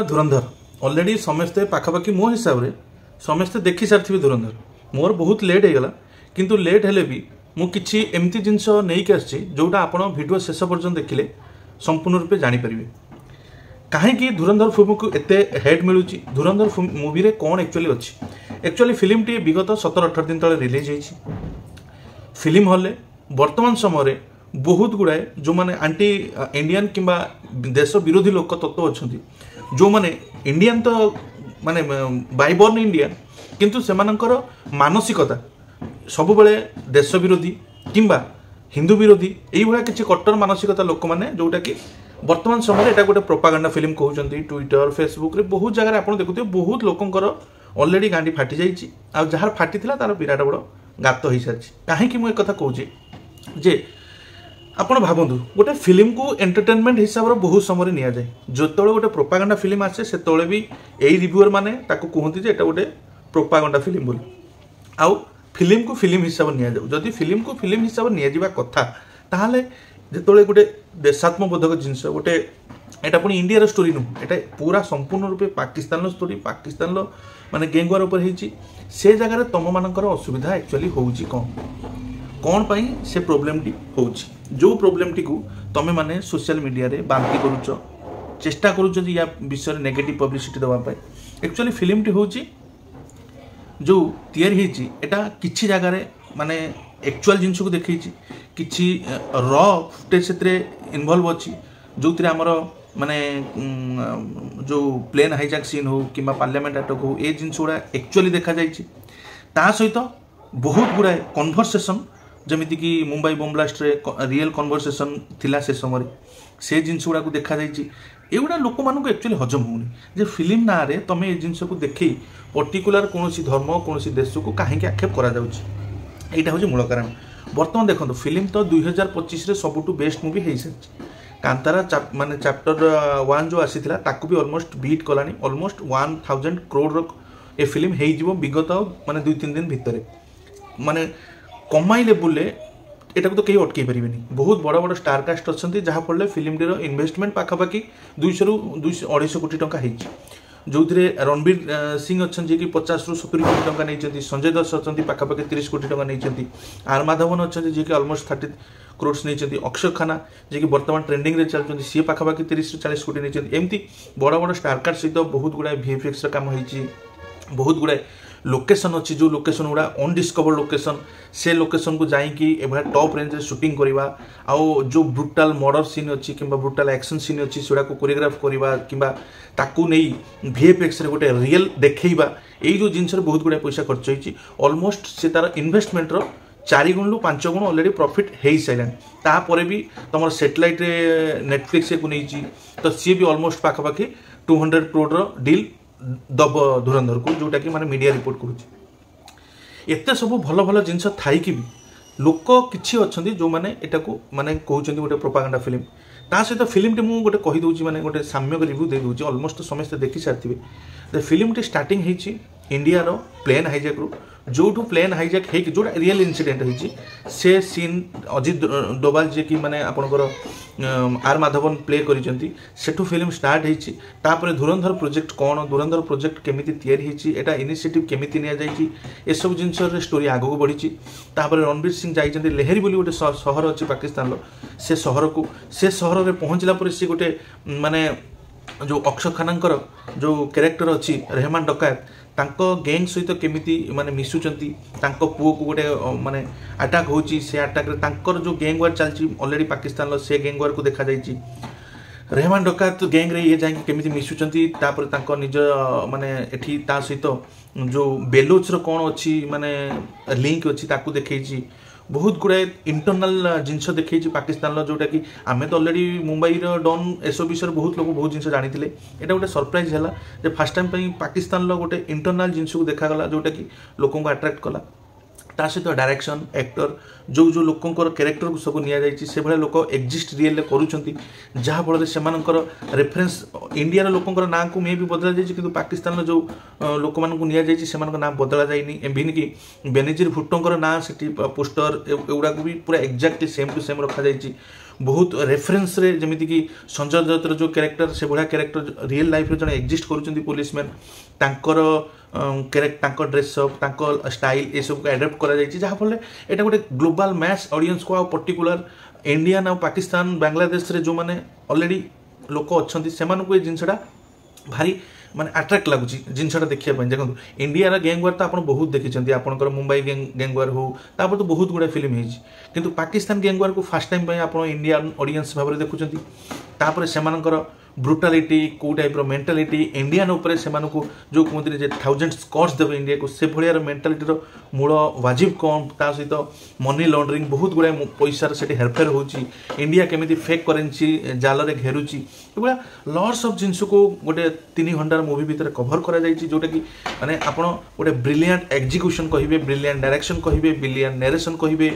धुरंधर already समस्ते पाखापाखि मो हिसाब से समस्ते देखी सारी धुरंधर मोर बहुत लेट होगा किंतु लेट हेले भी मु किछि एमती जिनस नहीं आसी जोटा आपण वीडियो शेष पर्यंत देखिले संपूर्ण रूपे जानीपर कहीं धुरंधर फिल्म को एते हेड मिलूँ धुरंधर मूवी रे कौन एक्चुअली अच्छी एक्चुअली फिल्म टी विगत 17-18 दिन तले रिलीज होती फिल्म हॉल वर्तमान समय बहुत गुड़ाए जो माने आंटी इंडियन किंबा देश विरोधी लोक तत्व अच्छा जो माने इंडियन तो माने बाइबर्न इंडियन किंतु सेमानंकर मानसिकता सब बेले देश विरोधी किंबा हिंदू विरोधी यही किसी कट्टर मानसिकता लोक मैंने जोटा कि वर्तमान समय एटा गोटे प्रोपागेंडा फिल्म कहते ट्विटर फेसबुक रे बहुत जगह आप देखुते बहुत लोकंकर ऑलरेडी गांडी फाटी जाइए आ जार फाटी तार विराट बड़ गात हो सारी कहीं मुझे कथा कहूँ जे आपण भावतु गोटे फिल्म को एंटरटेनमेंट हिसाब से बहुत समय नि जाए जो गोटे प्रोपागेंडा फिल्म आसे से भी यही रिव्यूअर मैंने कहते एटा गोटे प्रोपागेंडा फिल्म बोली आउ फिल्म को फिल्म हिसाब से नि जदि फिल्म को फिल्म हिसाब से नि कथा ताहले जो गोटे देशात्मबोधक जिनस गोटे एटा पुणी इंडिया स्टोरी नुह एटा पूरा संपूर्ण रूपे पाकिस्तान स्टोरी पाकिस्तान माने गैंगवार ऊपर होइची से जगह तुम मानकर असुविधा एक्चुअली होउची कौन पाई से प्रॉब्लम टी होउची जो प्रॉब्लम टी को तमे माने सोशल मीडिया रे बांती करूच चेष्टा करूच या विषय नेगेटिव पब्लिसिटी दवा पाई एक्चुअली फिल्म टी होउची जो तैयारी होइची एटा किछि जगह रे माने एक्चुअल जिनस को देखी किछि रॉ फुटेज से इनवॉल्व अच्छी जो आमर माने जो प्लेन हाईजैक सीन हो कि पार्लियामेंट अटैक हो ये जिनस गुड़ा एक्चुअली देखा ता सहित बहुत गुड़ाए कन्वर्सेसन जमीती कि मुंबई बम ब्लास्ट रे रियल कन्वर्सेसन थिला से समय से जिनस गुड़ा देखा एगुड़ा लोक मानक एक्चुअली हजम होनी जे फिल्म ना रे तमे ये जिनस को देखी पर्टिकुलर कौन धर्म कौन देश को कहीं आक्षेप करा यहाँ हूँ मूल कारण बर्तमान देखो फिल्म तो 2025 सबुठू बेस्ट मूवी हो सारी कांतारा माने चैप्टर 1 जो आसी ताकू भी almost beat Kalani almost 1000 crore ए फिल्म हो विगत माने 2-3 दिन भितर माने कमाई लेवल एटा को तो कहीं अटकई पारे बहुत बड़ बड़ स्टार कास्ट अच्छा जहाँफल फिल्म टीर इन्वेस्टमेंट पाखापाखि 200-250 कोटी टंका होती जो रणबीर सिंह अच्छा जी कि 50 ରୁ 70 कोटी टंका नहीं संजय दत्त अच्छा पाखापाखि 30 कोटी टंका नहीं आर माधवन अच्छा जी कि ऑलमोस्ट 30 करोड़ नहीं अक्षय खाना जी कि बर्तमान ट्रेंडिंग रे चलते सी पाखापाखि 30 ରୁ 40 कोटी नहीं एमती बड़ बड़ स्टार कास्ट सहित बहुत गुड़ाए VFX काम होती बहुत गुड़ाए लोकेशन अच्छी जो लोकेशन गुड़ा अनडिस्कवर्ड लोकेशन से लोकेशन को जाइकी एभली टॉप रेंज रे शूटिंग करवा आउ जो ब्रुटाल मर्डर सीन अच्छी कि ब्रुटाल एक्शन सीन अच्छी से कोरियोग्राफ करवा कि ताकू नहीं VFX रे गोटे रियल देखा यही जो जिनस बहुत गुड़ा पैसा खर्च होती ऑलमोस्ट से तार इन्वेस्टमेंट 4 गुण ରୁ 5 गुण ऑलरेडी प्रॉफिट हो सारे तापर भी तुम सैटेलाइट नेटफ्लिक्स को नहीं तो सी भी ऑलमोस्ट पाखापाखि 200 करोड़ डील दब धुरंधर को जोटा कि माने मीडिया रिपोर्ट करुच्ची एत सब भल भल जिनस थाई कि भी लोक किसी अच्छा जो मैंने एटा को माने कहते गोटे प्रोपागेंडा फिल्म ता सहित फिल्म टी मुझे गोटे कहीदे माने गोटे साम्यक रिव्यू दे दूसरी ऑलमोस्ट समस्त देखी सारी फिल्म टी स्टार्टिंग होती इंडिया रो प्लेन हाईजैक रू जो प्लेन हाईजैक हो जो रियल इनसीडेंट होती से सीन अजित डोभाल जी की माने आपनकर आर माधवन प्ले करेठू फिल्म स्टार्ट होती धुरंधर प्रोजेक्ट कौन धुरंधर प्रोजेक्ट केमिति तैयारी होती एटा इनिशिएटिव केमिति निया जाइछि ए सब जिनस स्टोरी आगू बढ़ी रणबीर सिंह जाइछन्ति लेहरी बोली गोटे सहर अच्छी पाकिस्तान से सहर को से सहर में पहुँचला पर सी गोटे माने जो अक्षय खानांकर जो कैरेक्टर अच्छी रहमान डकायत तांको गैंग सहित केमिति माने मिसुचंती तांको पुओ को गोटे माने अटैक होची से अटैक रे तांकर जो गैंग वार चलची ऑलरेडी पाकिस्तान लो से गैंग वार को देखा जाइची रहमान डकायत गैंग रे ये जाई केमिति मिसुचंती तापर तांको निज माने एठी ता सहित जो बेलोच रो कोन अछि माने लिंक अछि ताकू देखैची बहुत गुड़ाए इंटरनाल जिनस देखी पाकिस्तान जोटा कि आमे तो ऑलरेडी मुंबई डॉन एसो विषय बहुत लोग बहुत जिन जानी एटा गोटे सरप्राइज है फास्ट टाइम पाकिस्तान गोटे इंटरनाल जिनस को देखागला जोटा कि लोक अट्राक्ट कला ता सहित डायरेक्शन एक्टर जो जो लोकंकर कैरेक्टर को सब निया जायछि से भले लोक एक्जिस्ट रियल करूछंती जहा फल से मानकर रेफरेंस इंडिया लोकंकर नाम को मे भी बदला जायछि किंतु पाकिस्तान जो लोक मान को निया जायछि से मानकर नाम बदला जायनि एबिन की बेनजीर भुट्टोंकर नाम सेठी पोस्टर एउडा को भी पूरा एक्जेक्टली सेम टू सेम रखा जायछि बहुत रेफरेंस रे जमिति कि संजय दत्तर जो कैरेक्टर से बड़ा कैरेक्टर रियल लाइफ रे जने एक्जिस्ट करूछंती पुलिसमैन तांकर तांकर ड्रेसअप तांकर स्टाइल ए सब को एडप्ट करा जायछि जहा फले एटा गोटे ग्लोबल मैस ऑडियंस को पर्टिकुलर इंडियन और पाकिस्तान बांग्लादेश रे जो माने ऑलरेडी लोक अछंती सेमान को ए जिंसडा भारी माने अट्रैक्ट लगुची जिनसटा देखिया पय देखो इंडिया रा गैंग वार तो आपण बहुत देखिचंती आपनकर मुंबई गैंग वार हो तापर तो बहुत गुडा फिल्म हेजी किंतु पाकिस्तान गैंग वार को फर्स्ट टाइम पय आपण इंडियन ऑडियंस भाबरे देखुचंती तापर सेमानकर ब्रुटालिटी को टाइप रो मेंटालिटी इंडियन ऊपर से जो कहते हैं थाउजेंड स्कॉट्स देवे इंडिया को से भाया मेंटालिटी रो मूल वाजिब कम ता सहित मनी लॉन्ड्रिंग बहुत गुड़ा पैसा से हेरफेर होची इंडिया केमिति फेक करेंसी जाल रे घेरुची एभला लॉट्स ऑफ जिंस को गोटे 3 घंटार मूवी भितर कवर करा जायछि जोटा कि माने आपण गोटे ब्रिलियंट एग्जीक्यूशन कहिबे ब्रिलियंट डायरेक्शन कहिबे ब्रिलियंट नरेशन कहिबे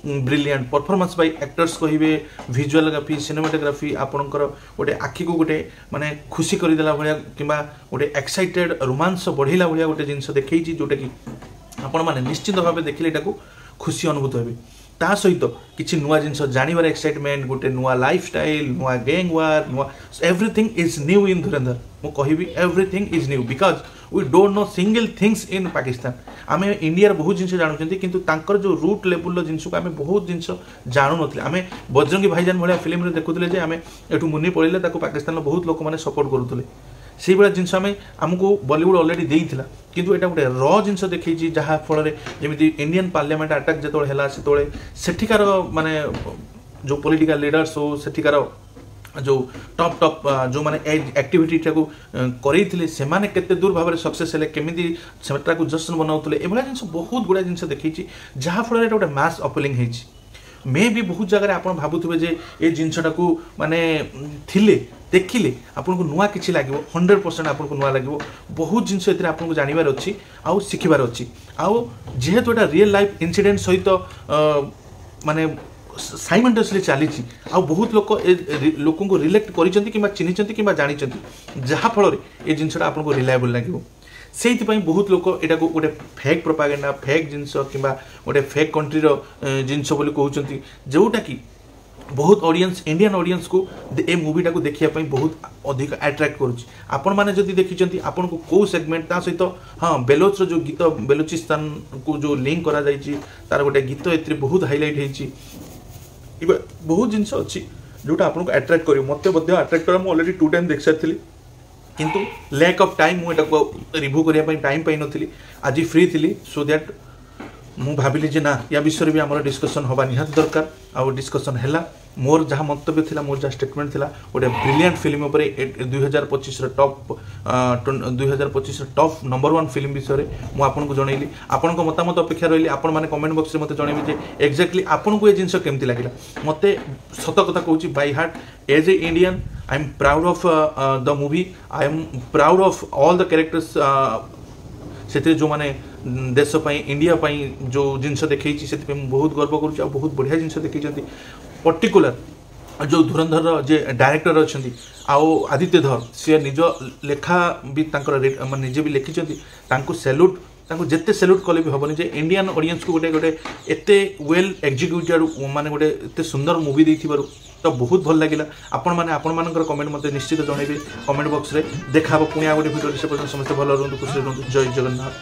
ब्रिलियंट परफॉर्मेंस बाय एक्टर्स कहिबे विजुअलग्राफी सिनेमाटोग्राफी आपणकर गोटे आखि को गोटे माने खुशी कर देला भलिया किबा गोटे एक्साइटेड रोमांस बढ़िला भलिया गोटे जिंस देखैछि जोटा कि आपण माने निश्चित भाबे देखिले एटाको खुशी अनुभूत हेबे ता सहित किछि नुवा जिंस जानिबार एक्साइटमेंट गोटे नुवा लाइफस्टाइल नुवा गैंग वार नुवा everything is new in Dhurandhar मु कहिबी everything is new because we don't know single things in Pakistan आमे इंडिया बहुत जिंस जानुचंती किंतु तांकर जो रूट लेवल रो जिंस को आमे बहुत जिंस जानु नथले आमे बजरंगी भाईजान भलिया फिल्म रे देखुतले जे आमे एठु मुन्नी पड़िले ताको पाकिस्तान रो बहुत लोक माने सपोर्ट करूतले से बड़ा जिनस आम आमको बॉलीवुड ऑलरेडी देइथिला किंतु एटा गोटे र जिनस देखैछि जहा फल रे जेमिति इंडियन पार्लियामेंट अटैक जतोळे हैला सेतोळे सेठिकार माने जो पॉलिटिकल लीडर्स हो सेठिकार जो टॉप टॉप जो माने एक्टिविटी टाको करैथिले से माने केते दूर भाबरे सक्सेस हेले केमिति सेटा को जश्न बनाउतले एबला जिनस बहुत गुडा जिनस देखैछि जहा फल रे एटा गोटे मास अपीलिंग हेछि मे भी बहुत जगह आप भावुवे जे ये जिनसटा को माने थिले देखिले आपन को नुआ किछि लागिवो 100% आपन को नुआ लागिवो बहुत जिनस एतरे आपन को जानिबार अछि आउ सिखिबार अछि आउ जेहेतु एटा रियल लाइफ इंसिडेंट सहित माने साइमल्टेनियसली चलीछि आउ बहुत लोक लोकन को रिलेक्ट करिसेंती किबा चिन्हिसेंती किबा जानिसेंती जहा फल रे ये जिनसटा आपन को रिलायबल लागिवो से बहुत लोक एटा को गोटे फेक प्रोपागेंडा फेक जिनस किंबा गोटे फेक कंट्री रो जिनस बोली कहउचंती जोटा कि बहुत ऑडियंस इंडियन ऑडियंस को ए मूवीटा को देखिया पई बहुत अधिक अट्रैक्ट करूची आपण माने जदी देखिचंती आपण को को सेगमेंट ता सहित हां बेलोच रो जो गीत बेलोचिस्तान को जो लिंक करा जायची तार गोटे गीत एतरे बहुत हाईलाइट हेची बहुत जिनस अछि जोटा आपण को अट्रैक्ट करियो मते बद्य अट्रैक्ट कर म ऑलरेडी 2 टाइम देख सारथिली किंतु लैक ऑफ टाइम मुझे रिव्यू करने टाइम पाई नी आज फ्री थी सो दैट मु भाविली जे ना या विषय भी आम डिस्कसन हवा निहात दरकार आउ डिस्कसन है मोर जहाँ मंतव्य थिला मोर जहाँ स्टेटमेंट थिला गोटे ब्रिलियंट फिल्म उपर 2025 टॉप 2025 टॉप नंबर 1 फिल्म विषय में आपको जनइली आपण मतामत अपेक्षा रही आपण मैंने कमेंट बॉक्स में मत जनइबे जे एक्जाक्टली आपन को ये जिनस केमती लगिला मते सत कथा कहूची by heart as a Indian I am proud of the movie I am proud of all the characters से जो माने देश पाई इंडिया पाई जो जिनस देखी से बहुत गर्व करुँच बहुत बढ़िया जिनस देखी पर्टिकुलर जो धुरंधर जे डायरेक्टर अच्छा आउ आदित्य धर सी निज लेखा भी निजे भी लिखिं सैल्यूट जिते सैल्यूट कले भी हेनी जे इंडियन ऑडियंस को गोटे गोटे एते वेल एग्जीक्यूटेड माने गोटे एते सुंदर मूवी देथिबारु तो बहुत भल लगिला आपण माने आपण मानकर कमेंट मते निश्चित जणैबे कमेंट बॉक्स रे देखाबो पुनिया गोटे वीडियो से पर्यंत समस्त भल रहंतु खुशी रहंतु जय जगन्नाथ